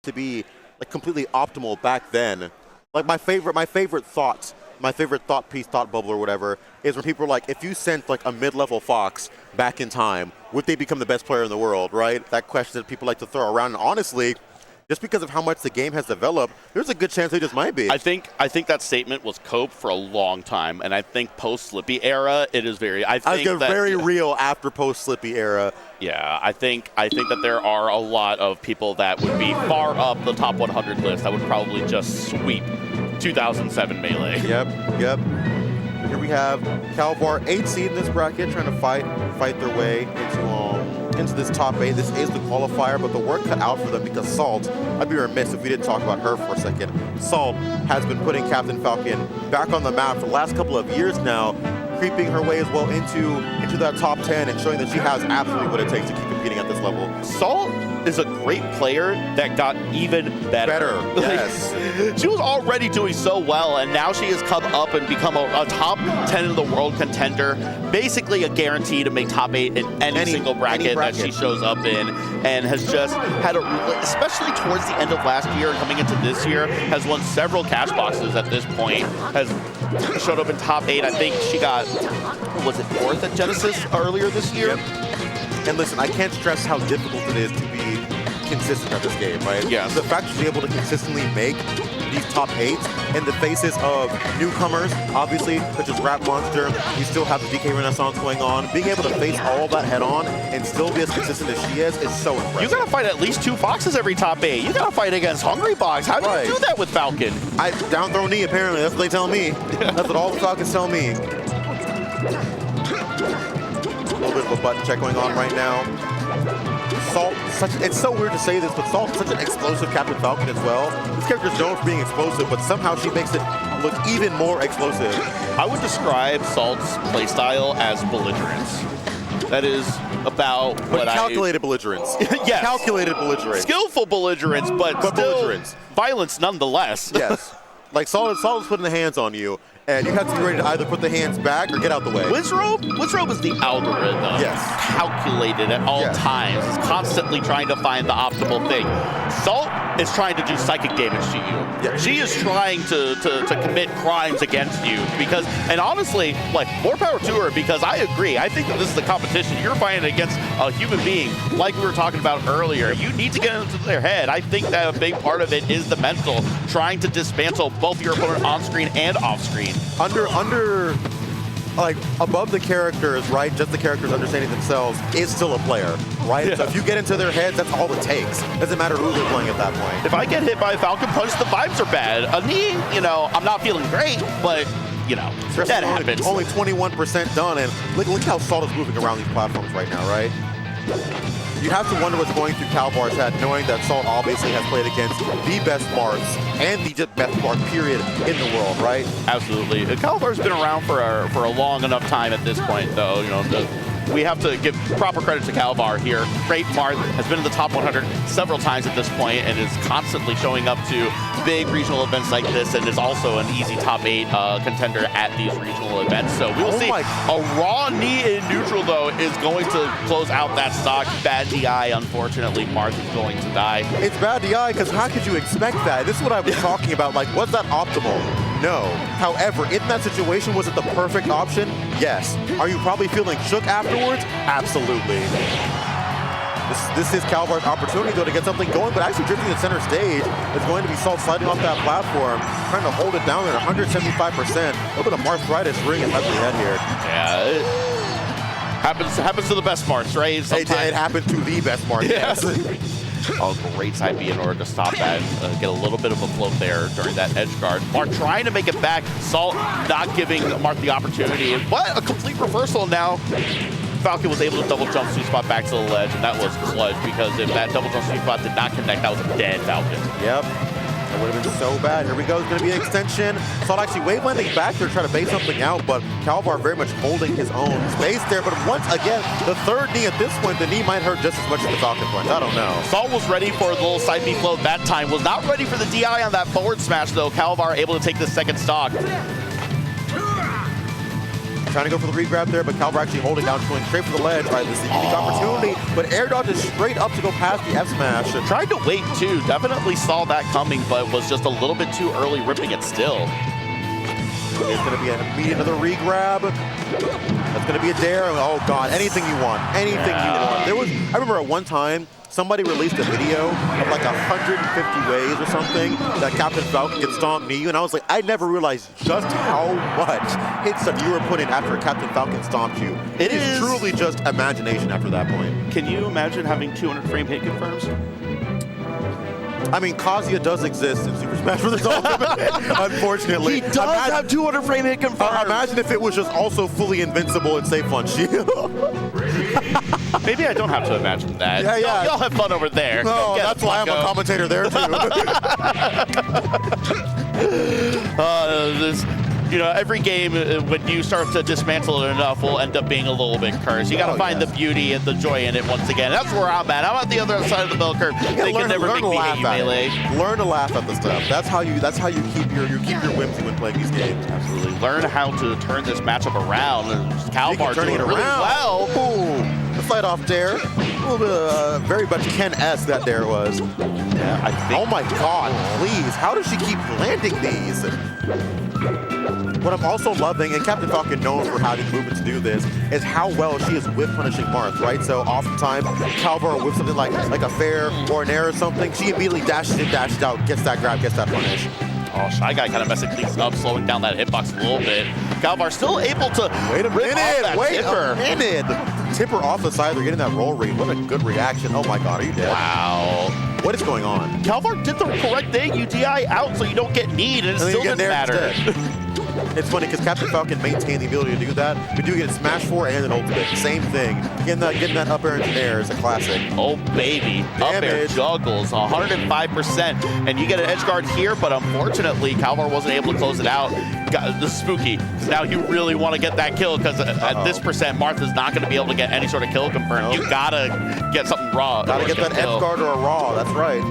to be like completely optimal back then. Like my favorite thought piece, thought bubble or whatever, is when people are like, if you sent like a mid-level Fox back in time, would they become the best player in the world, right? That question that people like to throw around. And honestly, just because of how much the game has developed, there's a good chance they just might be. I think that statement was coped for a long time, and I think post-Slippy era, it is very. I think very real after post-Slippy era. Yeah, I think that there are a lot of people that would be far up the top 100 list that would probably just sweep 2007 Melee. Yep. Here we have Kalvar, 8th seed in this bracket, trying to fight their way into this top 8. This is the qualifier, but the work cut out for them because Salt, I'd be remiss if we didn't talk about her for a second. Salt has been putting Captain Falcon back on the map for the last couple of years now, creeping her way as well into that top 10 and showing that she has absolutely what it takes to keep competing at this level. Salt is a great player that got even better. Yes. She was already doing so well, and now she has come up and become a top 10 in the world contender, basically a guarantee to make top 8 in any single bracket that she shows up in, and has just had especially towards the end of last year and coming into this year, has won several cash boxes at this point, has showed up in top 8. I think she got, was it 4th at Genesis earlier this year? Yep. And listen, I can't stress how difficult it is to be consistent at this game, right? Yeah. The fact that she's able to consistently make these top 8s in the faces of newcomers, obviously, such as Rap Monster, you still have the DK Renaissance going on. Being able to face all of that head on and still be as consistent as she is so impressive. You gotta fight at least 2 Foxes every top 8. You gotta fight against Hungry Box. How do you do that with Falcon? Down throw knee, apparently. That's what they tell me. That's what all the Falcons tell me. A little bit of a button check going on right now. Salt, it's so weird to say this, but Salt's such an explosive Captain Falcon as well. This character's known for being explosive, but somehow she makes it look even more explosive. I would describe Salt's playstyle as belligerence. That is about what calculated belligerence. Yes. Calculated belligerence. Skillful belligerence, but still belligerence. Violence nonetheless. Yes. Like Salt is putting the hands on you, and you have to be ready to either put the hands back or get out the way. Wizrobe is the algorithm. Yes. Calculated at all times. Is constantly trying to find the optimal thing. Salt is trying to do psychic damage to you. Yeah. She is trying to commit crimes against you because, and honestly, like, more power to her because I agree. I think that this is the competition. You're fighting against a human being like we were talking about earlier. You need to get into their head. I think that a big part of it is the mental, trying to dismantle both your opponent on screen and off screen. Like, above the characters, right, just the characters understanding themselves is still a player, right? Yeah. So if you get into their heads, that's all it takes. Doesn't matter who they're playing at that point. If I get hit by a Falcon Punch, the vibes are bad. A knee, I'm not feeling great, but, that happens. Only 21% done, and look how Salt is moving around these platforms right now, right? You have to wonder what's going through Kalvar's head, knowing that Salt obviously has played against the best Marths and the best Marth period in the world, right? Absolutely. Kalvar's been around for a long enough time at this point, though. We have to give proper credit to Kalvar here. Great Marth, has been in the top 100 several times at this point and is constantly showing up to big regional events like this, and is also an easy top 8 contender at these regional events. So we'll see. A raw knee in neutral, though, is going to close out that stock. Bad DI, unfortunately. Marth is going to die. It's bad DI because how could you expect that? This is what I was talking about. Like, was that optimal? No. However, in that situation, was it the perfect option? Yes. Are you probably feeling shook afterwards? Absolutely. This is Kalvar's opportunity, though, to get something going, but actually drifting to center stage is going to be Salt sliding off that platform, trying to hold it down at 175%. A little bit of Marthritis ring it ugly head here. Yeah, it happens to the best Marths, right? It happened to the best Marth, yes. Oh, great side B in order to stop that and get a little bit of a float there during that edge guard. Marth trying to make it back. Salt not giving Marth the opportunity. What a complete reversal now. Falcon was able to double jump sweet spot back to the ledge, and that was clutch because if that double jump sweet spot did not connect, that was a dead Falcon. Yep. That would have been so bad. Here we go. It's going to be an extension. Salt actually wave landing back there to try to bait something out, but Kalvar very much holding his own space there. But once again, the third knee at this point, the knee might hurt just as much as the Falcon punch. I don't know. Salt was ready for the little side B float that time. Was not ready for the DI on that forward smash, though. Kalvar able to take the second stock. Trying to go for the regrab there, but Kalvar actually holding down, going straight for the ledge. Right, this is a unique opportunity, but air dodge is straight up to go past the F smash. Tried to wait too, definitely saw that coming, but was just a little bit too early ripping it still. It's going to be an immediate another regrab. That's going to be a dare. Oh God, anything you want, anything you want. I remember at one time, somebody released a video of like 150 ways or something that Captain Falcon could stomp me, and I was like, I never realized just how much hits that you were putting after Captain Falcon stomped you. It is truly just imagination after that point. Can you imagine having 200 frame hit confirms? I mean, Kazuya does exist in Super Smash Bros. Ultimate, unfortunately. He does have 200 frame hit confirmed. Imagine if it was just also fully invincible and safe on shield. Maybe I don't have to imagine that. Yeah. Y'all have fun over there. No, that's why I'm a commentator there, too. Every game, when you start to dismantle it enough, will end up being a little bit cursed. You got to find the beauty and the joy in it once again. That's where I'm at. I'm at the other side of the bell curve. They can never make me hate you, Melee. Learn to laugh at the stuff. That's how you keep your whimsy when playing these games. Absolutely. Learn how to turn this matchup around. Kalvar doing it really well. Ooh, the fight off dare. A little bit very much Ken-esque that dare was. Yeah, I think. Oh my God, please. How does she keep landing these? What I'm also loving, and Captain Falcon known for having movement to do this, is how well she is whip punishing Marth, right? So oftentimes, Kalvar whips something like a fair or an air or something, she immediately dashes in, dashes out, gets that grab, gets that punish. Oh, Shy Guy kind of messing things up, slowing down that hitbox a little bit. Kalvar still able to wait a tipper. minute. Tipper off the side, they're getting that roll read. What a good reaction. Oh my God, are you dead? Wow. What is going on? Kalvar did the correct thing. You DI out so you don't get kneed, and it still didn't matter. It's funny because Captain Falcon maintained the ability to do that. We do get Smash 4 and an ultimate. Same thing. Getting that up air into air is a classic. Oh, baby. Up air juggles, 105%. And you get an edge guard here, but unfortunately, Kalvar wasn't able to close it out. This is spooky. Now you really want to get that kill because at this percent, Marth is not going to be able to get any sort of kill confirmed. You got to get something raw. Got to get that edge guard or a raw. That's right.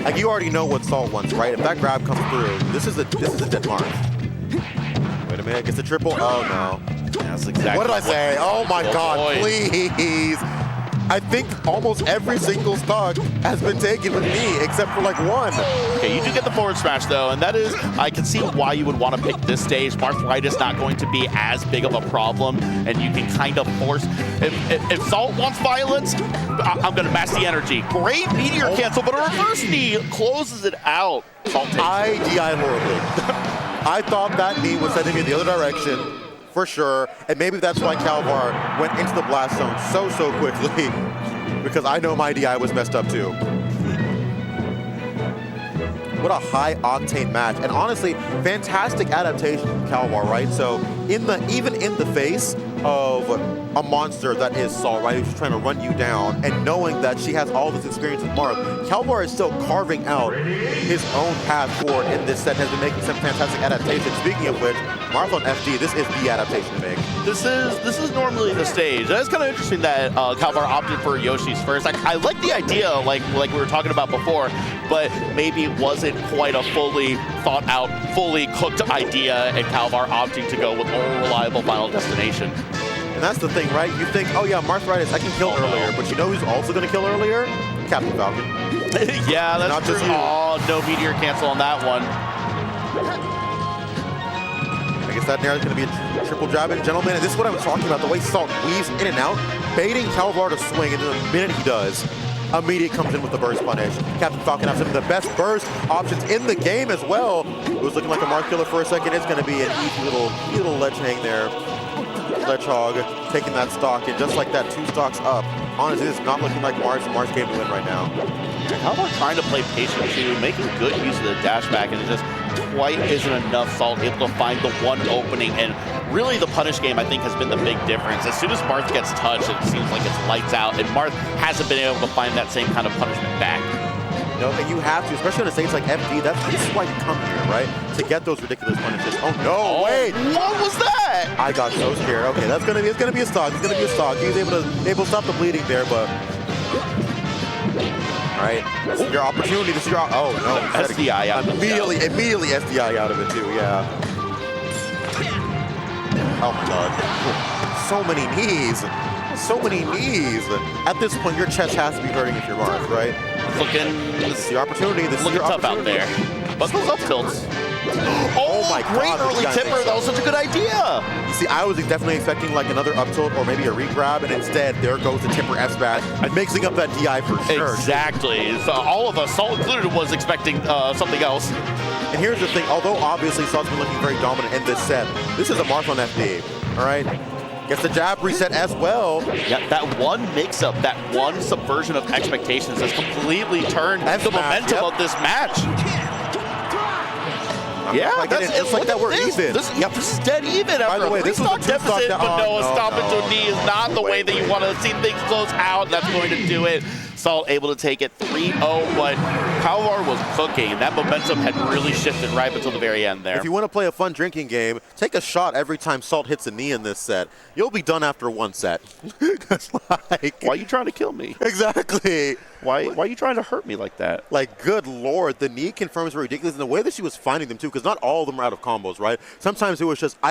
Like, you already know what Salt wants, right? If that grab comes through, this is a dead Marth. Wait a minute, gets the triple. Oh no. That's exactly what did I say? Oh my God, please. I think almost every single stock has been taken with me, except for like one. Okay, you do get the forward smash though, and that is, I can see why you would want to pick this stage. Marth Light is not going to be as big of a problem, and you can kind of force, if Salt wants violence, I'm going to match the energy. Great meteor cancel, but a reverse knee closes it out. Salt takes I DI'd horribly. I thought that knee was sending me the other direction. For sure, and maybe that's why Kalvar went into the blast zone so quickly, because I know my DI was messed up too. What a high octane match, and honestly, fantastic adaptation from Kalvar, right? So even in the face of a monster that is Saul, right, who's just trying to run you down, and knowing that she has all this experience with Marth, Kalvar is still carving out his own path forward in this set, has been making some fantastic adaptations. Speaking of which, Marth on FD, this is the adaptation to make. This is normally the stage. It's kind of interesting that Kalvar opted for Yoshi's first. I like the idea, like we were talking about before, but maybe it wasn't quite a fully thought out, fully cooked idea, and Kalvar opting to go with more reliable Final Destination. And that's the thing, right? You think, oh yeah, Marthritis, I can kill earlier, but you know who's also going to kill earlier? Captain Falcon. Yeah, that's not true. Just you. Oh, no meteor cancel on that one. I guess that nair is going to be a triple jab, and gentlemen, and this is what I was talking about, the way Salt weaves in and out, baiting Kalvar to swing, and then the minute he does, immediate comes in with the burst punish. Captain Falcon has some of the best burst options in the game as well. It was looking like a Marth killer for a second. It's going to be an easy little ledge hang there. Ledgehog taking that stock, and just like that, 2 stocks up. Honestly, it's not looking like Marth's game to win right now. Kalvar trying to play patient too, making good use of the dash back, and it just quite isn't enough. Salt able to find the one opening, and really the punish game I think has been the big difference. As soon as Marth gets touched, it seems like it's lights out, and Marth hasn't been able to find that same kind of punishment back. No, and you have to, especially on a stage like FD. This is why you come here, right? To get those ridiculous punishes. Oh no! Wait, what was that? I got so scared. Okay, it's gonna be a stock. It's gonna be a stock. He was able to stop the bleeding there, but all right, this is your opportunity. This is your oh no! SDI out. Immediately SDI out of it too. Yeah. Oh my god. So many knees. So many knees. At this point, your chest has to be hurting if you're Marth, right? This is the opportunity. This looking is your tough opportunity. out there. But those up tilts. Oh my great god. early tipper. That was such a good idea. You see, I was definitely expecting like another up tilt or maybe a regrab, and instead, there goes the tipper F smash, mixing up that DI for sure. Exactly. So all of us, Salt included, was expecting something else. And here's the thing, although obviously Salt's been looking very dominant in this set, this is a Marth on FD, all right? Gets the jab reset as well. Yeah, that one mix-up, that one subversion of expectations has completely turned the momentum of this match. Yeah, it's like that we're even. This is dead even. By the way, this was a deficit, but no, a stop into a knee is not the way that you want to see things close out. That's going to do it. Salt able to take it 3-0, but Kalvar was cooking. That momentum had really shifted right until the very end there. If you want to play a fun drinking game, take a shot every time Salt hits a knee in this set. You'll be done after one set. Why are you trying to kill me? Exactly. Why are you trying to hurt me like that? Like, good lord, the knee confirms were ridiculous in the way that she was finding them too, because not all of them are out of combos, right? Sometimes it was just, I